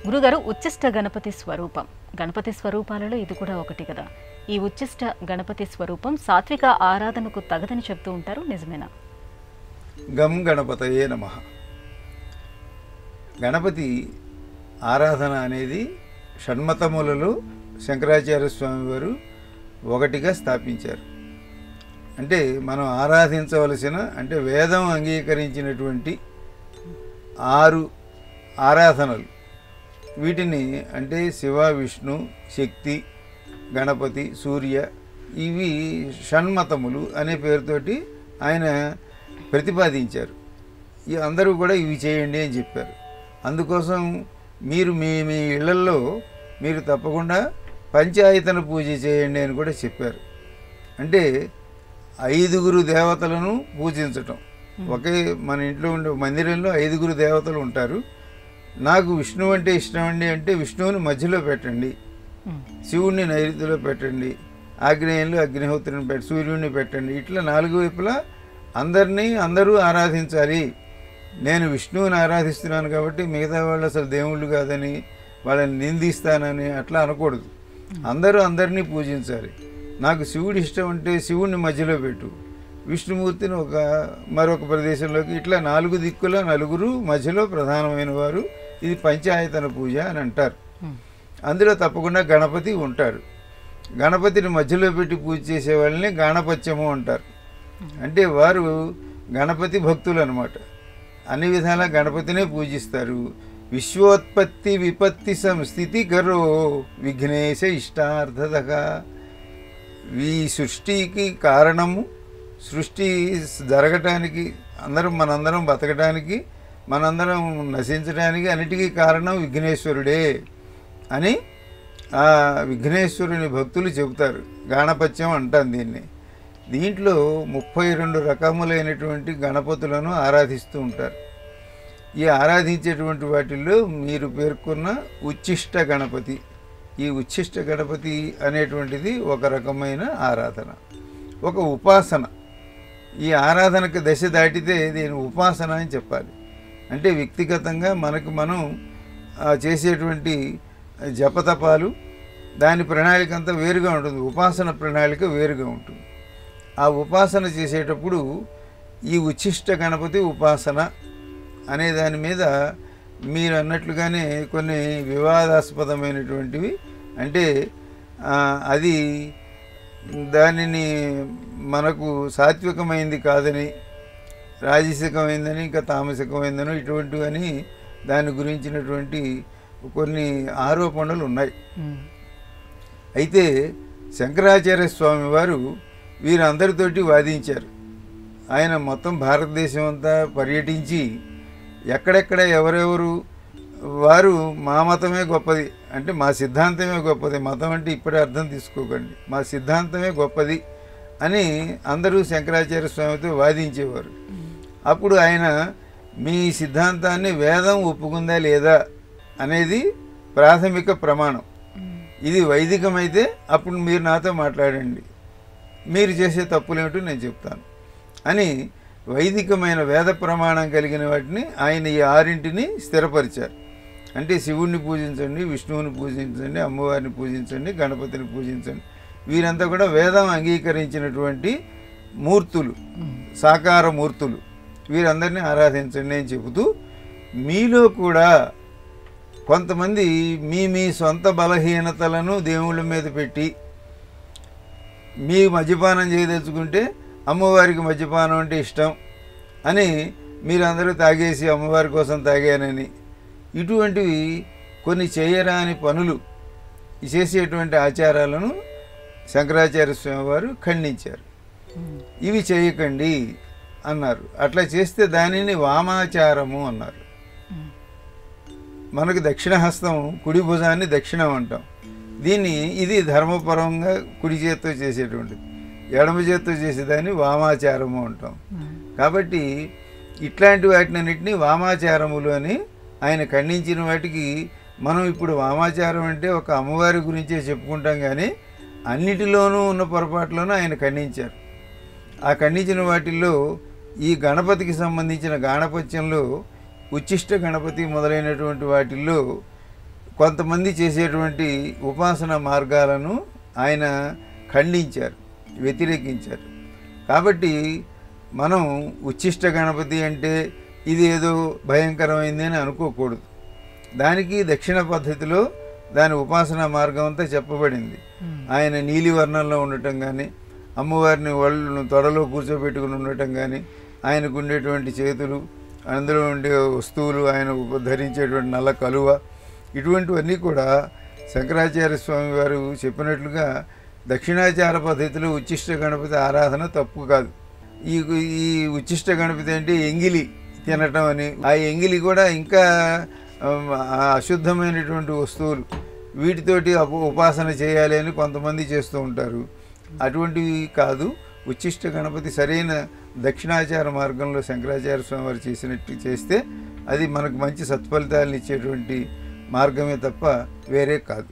గురుగారు ఉచ్చిష్ట గణపతి స్వరూపం, గణపతి స్వరూపాలలో ఇది కూడా ఒకటి కదా. ఈ ఉచ్చిష్ట గణపతి స్వరూపం సాత్విక ఆరాధనకు తగదని చెప్తూ ఉంటారు, నిజమేనా? గం గణపతయే నమః. గణపతి ఆరాధన అనేది షణ్మతములలో శంకరాచార్య స్వామి వారు ఒకటిగా స్థాపించారు. అంటే మనం ఆరాధించవలసిన, అంటే వేదం అంగీకరించినటువంటి 6 ఆరాధనలు, వీటిని అంటే శివ, విష్ణు, శక్తి, గణపతి, సూర్య, ఇవి షణ్మతములు అనే పేరుతోటి ఆయన ప్రతిపాదించారు. ఈ అందరూ కూడా ఇవి చేయండి అని చెప్పారు. అందుకోసం మీరు మీ మీ ఇళ్లల్లో మీరు తప్పకుండా పంచాయతన పూజ చేయండి అని కూడా చెప్పారు. అంటే 5 దేవతలను పూజించటం. ఒకే మన ఇంట్లో ఉండే మందిరంలో 5 దేవతలు ఉంటారు. నాకు విష్ణువు అంటే ఇష్టం అండి అంటే విష్ణువుని మధ్యలో పెట్టండి, శివుణ్ణి నైరుతిలో పెట్టండి, ఆగ్నేయంలో అగ్నిహోత్రుని పెట్టి, సూర్యుడిని పెట్టండి. ఇట్లా 4 వైపులా అందరూ ఆరాధించాలి. నేను విష్ణువుని ఆరాధిస్తున్నాను కాబట్టి మిగతా వాళ్ళు అసలు దేవుళ్ళు కాదని వాళ్ళని నిందిస్తానని అట్లా అనకూడదు. అందరినీ పూజించాలి. నాకు శివుడు ఇష్టం అంటే శివుణ్ణి మధ్యలో పెట్టు, విష్ణుమూర్తిని మరొక ప్రదేశంలోకి, ఇట్లా 4 దిక్కుల 4 మధ్యలో ప్రధానమైన వారు. ఇది పంచాయతన పూజ అని అంటారు. అందులో తప్పకుండా గణపతి ఉంటారు. గణపతిని మధ్యలో పెట్టి పూజ చేసే వాళ్ళని గాణపత్యము అంటారు. అంటే వారు గణపతి భక్తులు అన్నమాట. అన్ని విధాలా గణపతినే పూజిస్తారు. విశ్వోత్పత్తి విపత్తి సంస్థితి కరో విఘ్నేశ ఇష్టార్థదక. ఈ సృష్టికి కారణము, సృష్టి జరగటానికి, మనందరం బతకడానికి, మనందరం నశించడానికి అన్నిటికీ కారణం విఘ్నేశ్వరుడే అని ఆ విఘ్నేశ్వరుని భక్తులు చెబుతారు. గాణపత్యం అంటాం దీన్ని. దీంట్లో 32 రకములైనటువంటి గణపతులను ఆరాధిస్తూ ఉంటారు. ఈ ఆరాధించేటువంటి వాటిల్లో మీరు పేర్కొన్న ఉచ్చిష్ట గణపతి, ఈ ఉచ్చిష్ట గణపతి అనేటువంటిది ఒక రకమైన ఆరాధన, ఒక ఉపాసన. ఈ ఆరాధనకు దశ దాటితే దీని ఉపాసన అని చెప్పాలి. అంటే వ్యక్తిగతంగా మనకు మనం చేసేటువంటి జపతపాలు, దాని ప్రణాళిక అంతా వేరుగా ఉంటుంది. ఉపాసన ప్రణాళిక వేరుగా ఉంటుంది. ఆ ఉపాసన చేసేటప్పుడు ఈ ఉచ్చిష్ట గణపతి ఉపాసన అనే దాని మీద మీరు అన్నట్లుగానే కొన్ని వివాదాస్పదమైనటువంటివి, అంటే అది దానిని మనకు సాత్వికమైంది కాదని, రాజసికమైందని, ఇంకా తామసికమైందని, ఇటువంటివని దాని గురించినటువంటి కొన్ని ఆరోపణలు ఉన్నాయి. అయితే శంకరాచార్య స్వామి వారు వీరందరితోటి వాదించారు. ఆయన మొత్తం భారతదేశం అంతా పర్యటించి ఎక్కడెక్కడ ఎవరెవరు వారు మా మతమే గొప్పది, అంటే మా సిద్ధాంతమే గొప్పది, మతం అంటే ఇప్పుడే అర్థం తీసుకోకండి, మా సిద్ధాంతమే గొప్పది అని అందరూ శంకరాచార్య స్వామితో వాదించేవారు. అప్పుడు ఆయన మీ సిద్ధాంతాన్ని వేదం ఒప్పుకుందా లేదా అనేది ప్రాథమిక ప్రమాణం. ఇది వైదికమైతే అప్పుడు మీరు నాతో మాట్లాడండి, మీరు చేసే తప్పులేమిటో నేను చెప్తాను అని వైదికమైన వేద ప్రమాణం కలిగిన వాటిని ఆయన ఈ 6 స్థిరపరిచారు. అంటే శివుణ్ణి పూజించండి, విష్ణువుని పూజించండి, అమ్మవారిని పూజించండి, గణపతిని పూజించండి. వీరంతా కూడా వేదం అంగీకరించినటువంటి మూర్తులు, సాకార మూర్తులు. వీరందరినీ ఆరాధించండి అని చెబుతూ, మీలో కూడా కొంతమంది మీ సొంత బలహీనతలను దేవుళ్ళ మీద పెట్టి, మీ మద్యపానం చేయదలుచుకుంటే అమ్మవారికి మద్యపానం అంటే ఇష్టం అని మీరందరూ తాగేసి అమ్మవారి కోసం తాగానని, ఇటువంటివి కొన్ని చేయరాని పనులు చేసేటువంటి ఆచారాలను శంకరాచార్య స్వామి వారు ఖండించారు. ఇవి చేయకండి అన్నారు. అట్లా చేస్తే దానిని వామాచారము అన్నారు. మనకు దక్షిణహస్తం, కుడి భుజాన్ని దక్షిణం అంటాం. ఇది ధర్మపరంగా కుడి చేత్తో చేసేటువంటిది, ఎడమ చేత్తో చేసేదాన్ని వామాచారము అంటాం. కాబట్టి ఇట్లాంటి వాటినన్నింటినీ వామాచారములు అని ఆయన ఖండించిన వాటికి మనం ఇప్పుడు వామాచారం అంటే ఒక అమ్మవారి గురించే చెప్పుకుంటాం, కానీ అన్నిటిలోనూ ఉన్న పొరపాట్లను ఆయన ఖండించారు. ఆ ఖండించిన వాటిల్లో ఈ గణపతికి సంబంధించిన గాణపత్యంలో ఉచ్చిష్ట గణపతి మొదలైనటువంటి వాటిల్లో కొంతమంది చేసేటువంటి ఉపాసన మార్గాలను ఆయన ఖండించారు, వ్యతిరేకించారు. కాబట్టి మనం ఉచ్ఛిష్ట గణపతి అంటే ఇది ఏదో భయంకరమైంది అని అనుకోకూడదు. దానికి దక్షిణ పద్ధతిలో దాని ఉపాసనా మార్గం అంతా చెప్పబడింది. ఆయన నీలివర్ణంలో ఉండటం కానీ, అమ్మవారిని వాళ్ళు తొడలో కూర్చోబెట్టుకుని ఉండటం కానీ, ఆయనకు ఉండేటువంటి చేతులు, అందులో ఉండే వస్తువులు, ఆయన ధరించేటువంటి నల్ల కలువ, ఇటువంటివన్నీ కూడా శంకరాచార్య స్వామి వారు చెప్పినట్లుగా దక్షిణాచార పద్ధతిలో ఉచ్ఛిష్ట గణపతి ఆరాధన తప్పు కాదు. ఈ ఈ ఉచ్ఛిష్ట గణపతి అంటే ఎంగిలి తినటం అని, ఆ ఎంగిలి కూడా ఇంకా అశుద్ధమైనటువంటి వస్తువులు, వీటితోటి ఉపాసన చేయాలి అని కొంతమంది చేస్తూ ఉంటారు. అటువంటివి కాదు. ఉచ్ఛిష్ట గణపతి సరైన దక్షిణాచార మార్గంలో శంకరాచార్య స్వామి వారు చేసినట్టు చేస్తే అది మనకు మంచి సత్ఫలితాలను ఇచ్చేటువంటి మార్గమే తప్ప వేరే కాదు.